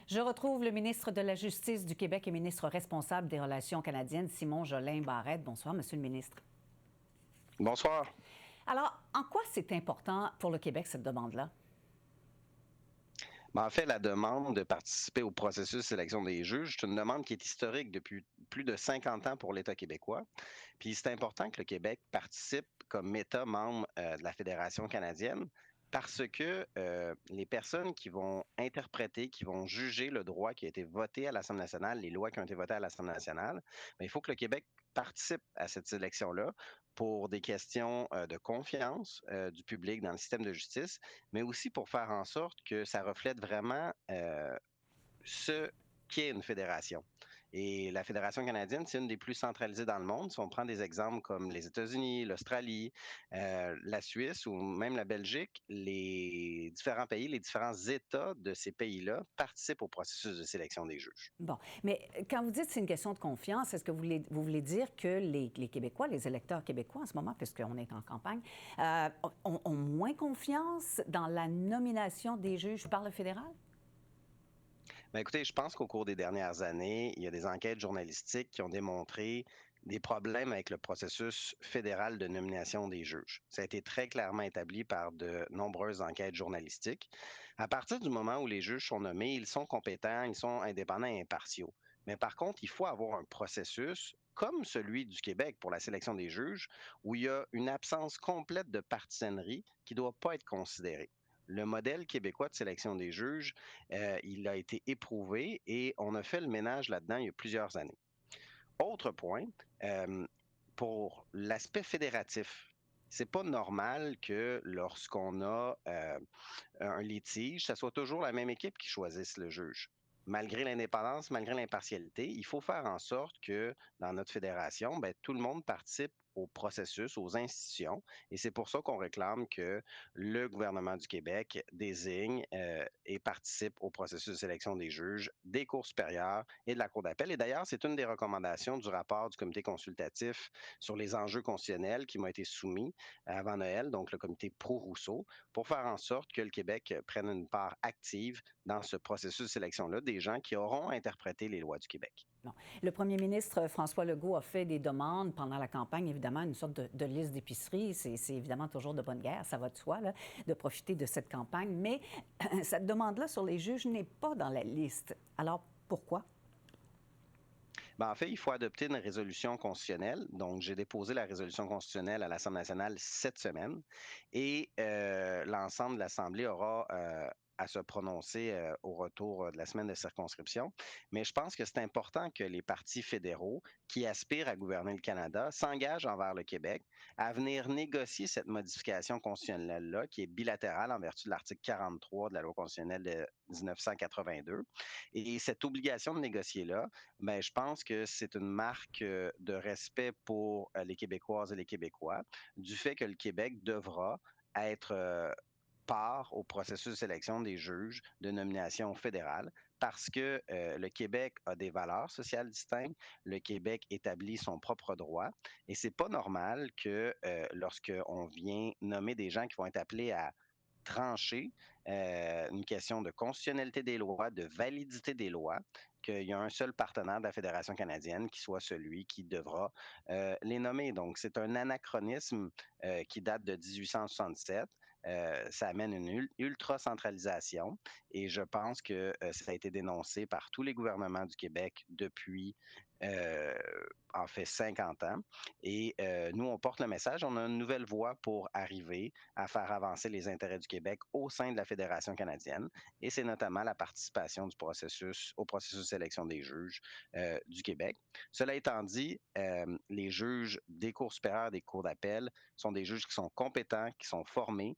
Je retrouve le ministre de la Justice du Québec et ministre responsable des Relations canadiennes, Simon Jolin Barrette. Bonsoir, Monsieur le ministre. Bonsoir. Alors, en quoi c'est important pour le Québec, cette demande-là? En fait, la demande de participer au processus de sélection des juges, c'est une demande qui est historique depuis plus de 50 ans pour l'État québécois. Puis c'est important que le Québec participe comme État membre de la Fédération canadienne parce que les personnes qui vont interpréter, qui vont juger le droit qui a été voté à l'Assemblée nationale, les lois qui ont été votées à l'Assemblée nationale, bien, il faut que le Québec participe à cette sélection-là pour des questions de confiance du public dans le système de justice, mais aussi pour faire en sorte que ça reflète vraiment ce qu'est une fédération. Et la Fédération canadienne, c'est une des plus centralisées dans le monde. Si on prend des exemples comme les États-Unis, l'Australie, la Suisse ou même la Belgique, les différents pays, les différents États de ces pays-là participent au processus de sélection des juges. Bon, mais quand vous dites que c'est une question de confiance, est-ce que vous voulez dire que les Québécois, les électeurs québécois en ce moment, puisqu'on est en campagne, ont moins confiance dans la nomination des juges par le fédéral? Ben écoutez, je pense qu'au cours des dernières années, il y a des enquêtes journalistiques qui ont démontré des problèmes avec le processus fédéral de nomination des juges. Ça a été très clairement établi par de nombreuses enquêtes journalistiques. À partir du moment où les juges sont nommés, ils sont compétents, ils sont indépendants et impartiaux. Mais par contre, il faut avoir un processus comme celui du Québec pour la sélection des juges, où il y a une absence complète de partisanerie qui ne doit pas être considérée. Le modèle québécois de sélection des juges, il a été éprouvé et on a fait le ménage là-dedans il y a plusieurs années. Autre point, pour l'aspect fédératif, c'est pas normal que lorsqu'on a un litige, ça soit toujours la même équipe qui choisisse le juge. Malgré l'indépendance, malgré l'impartialité, il faut faire en sorte que dans notre fédération, ben, tout le monde participe au processus, aux institutions. Et c'est pour ça qu'on réclame que le gouvernement du Québec désigne et participe au processus de sélection des juges des cours supérieurs et de la Cour d'appel. Et d'ailleurs, c'est une des recommandations du rapport du comité consultatif sur les enjeux constitutionnels qui m'a été soumis avant Noël, donc le comité pro-Rousseau, pour faire en sorte que le Québec prenne une part active dans ce processus de sélection-là des gens qui auront interprété les lois du Québec. Non. Le premier ministre François Legault a fait des demandes pendant la campagne, évidemment, une sorte de liste d'épicerie. C'est évidemment toujours de bonne guerre, ça va de soi, là, de profiter de cette campagne. Mais cette demande-là sur les juges n'est pas dans la liste. Alors, pourquoi? En fait, il faut adopter une résolution constitutionnelle. Donc, j'ai déposé la résolution constitutionnelle à l'Assemblée nationale cette semaine et l'ensemble de l'Assemblée aura à se prononcer au retour de la semaine de circonscription. Mais je pense que c'est important que les partis fédéraux qui aspirent à gouverner le Canada s'engagent envers le Québec à venir négocier cette modification constitutionnelle-là, qui est bilatérale en vertu de l'article 43 de la loi constitutionnelle de 1982. Et cette obligation de négocier-là, ben, je pense que c'est une marque de respect pour les Québécoises et les Québécois, du fait que le Québec devra être part au processus de sélection des juges de nomination fédérale parce que le Québec a des valeurs sociales distinctes, le Québec établit son propre droit et c'est pas normal que lorsqu'on vient nommer des gens qui vont être appelés à trancher une question de constitutionnalité des lois, de validité des lois, qu'il y a un seul partenaire de la Fédération canadienne qui soit celui qui devra les nommer. Donc, c'est un anachronisme qui date de 1867. Ça amène une ultra-centralisation et je pense que ça a été dénoncé par tous les gouvernements du Québec depuis en fait 50 ans. Et nous, on porte le message. On a une nouvelle voie pour arriver à faire avancer les intérêts du Québec au sein de la Fédération canadienne. Et c'est notamment la participation au processus de sélection des juges du Québec. Cela étant dit, les juges des cours supérieures, des cours d'appel sont des juges qui sont compétents, qui sont formés,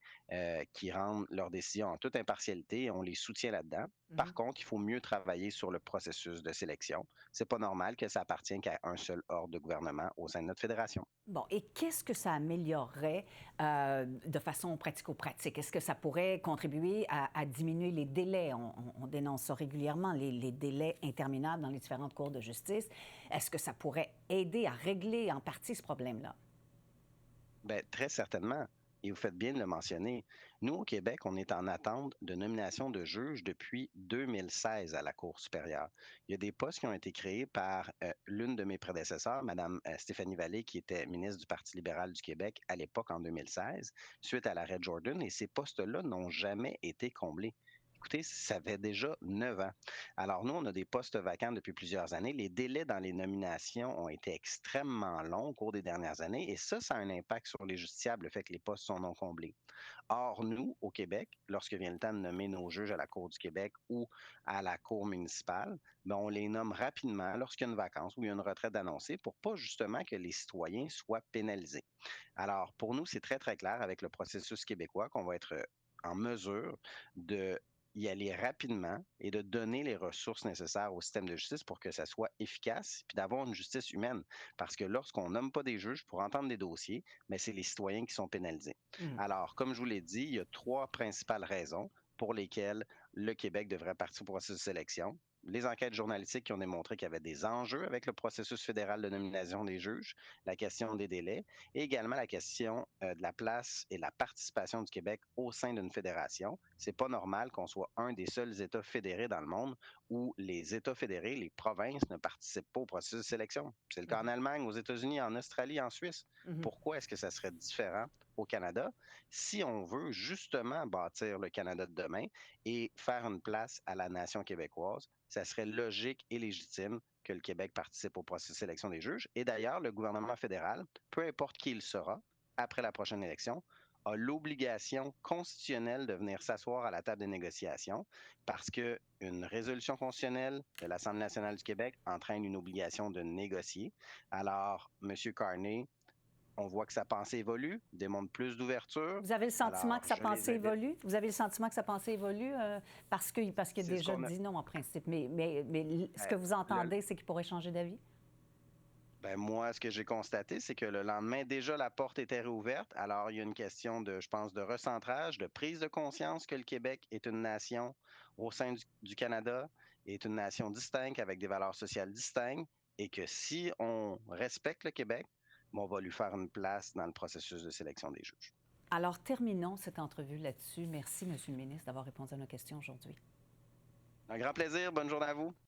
qui rendent leurs décisions en toute impartialité et on les soutient là-dedans. Par contre, il faut mieux travailler sur le processus de sélection. C'est pas normal que ça appartienne qu'à un seul ordre de gouvernement au sein de notre fédération. Bon, et qu'est-ce que ça améliorerait de façon pratico-pratique? Est-ce que ça pourrait contribuer à diminuer les délais? On dénonce ça régulièrement, les délais interminables dans les différentes cours de justice. Est-ce que ça pourrait aider à régler en partie ce problème-là? Bien, très certainement. Et vous faites bien de le mentionner. Nous, au Québec, on est en attente de nomination de juges depuis 2016 à la Cour supérieure. Il y a des postes qui ont été créés par l'une de mes prédécesseurs, Mme Stéphanie Vallée, qui était ministre du Parti libéral du Québec à l'époque en 2016, suite à l'arrêt Jordan, et ces postes-là n'ont jamais été comblés. Écoutez, ça fait déjà 9 ans. Alors, nous, on a des postes vacants depuis plusieurs années. Les délais dans les nominations ont été extrêmement longs au cours des dernières années et ça a un impact sur les justiciables, le fait que les postes sont non comblés. Or, nous, au Québec, lorsque vient le temps de nommer nos juges à la Cour du Québec ou à la Cour municipale, ben, on les nomme rapidement lorsqu'il y a une vacance ou il y a une retraite annoncée pour pas justement que les citoyens soient pénalisés. Alors, pour nous, c'est très, très clair avec le processus québécois qu'on va être en mesure de y aller rapidement et de donner les ressources nécessaires au système de justice pour que ça soit efficace puis d'avoir une justice humaine. Parce que lorsqu'on nomme pas des juges pour entendre des dossiers, mais c'est les citoyens qui sont pénalisés. Mhm. Alors, comme je vous l'ai dit, il y a trois principales raisons pour lesquelles le Québec devrait partir au processus de sélection. Les enquêtes journalistiques qui ont démontré qu'il y avait des enjeux avec le processus fédéral de nomination des juges, la question des délais et également la question de la place et la participation du Québec au sein d'une fédération. C'est pas normal qu'on soit un des seuls États fédérés dans le monde où les États fédérés, les provinces, ne participent pas au processus de sélection. C'est le cas en Mhm. Allemagne, aux États-Unis, en Australie, en Suisse. Mhm. Pourquoi est-ce que ça serait différent au Canada si on veut justement bâtir le Canada de demain et faire une place à la nation québécoise? Ça serait logique et légitime que le Québec participe au processus de sélection des juges. Et d'ailleurs, le gouvernement fédéral, peu importe qui il sera, après la prochaine élection, a l'obligation constitutionnelle de venir s'asseoir à la table des négociations parce qu'une résolution constitutionnelle de l'Assemblée nationale du Québec entraîne une obligation de négocier. Alors, M. Carney, on voit que sa pensée évolue, démontre plus d'ouverture. Vous avez le sentiment Alors, que sa je les pensée invite. évolue? Vous avez le sentiment que sa pensée évolue parce qu'il a C'est ce déjà qu'on a. dit non en principe. Mais ce que Ben, vous le, entendez, c'est qu'il pourrait changer d'avis? Ben moi, ce que j'ai constaté, c'est que le lendemain, déjà, la porte était réouverte. Alors, il y a une question de, je pense, de recentrage, de prise de conscience que le Québec est une nation au sein du Canada, est une nation distincte avec des valeurs sociales distinctes et que si on respecte le Québec, ben, on va lui faire une place dans le processus de sélection des juges. Alors, terminons cette entrevue là-dessus. Merci, Monsieur le ministre, d'avoir répondu à nos questions aujourd'hui. Un grand plaisir. Bonne journée à vous.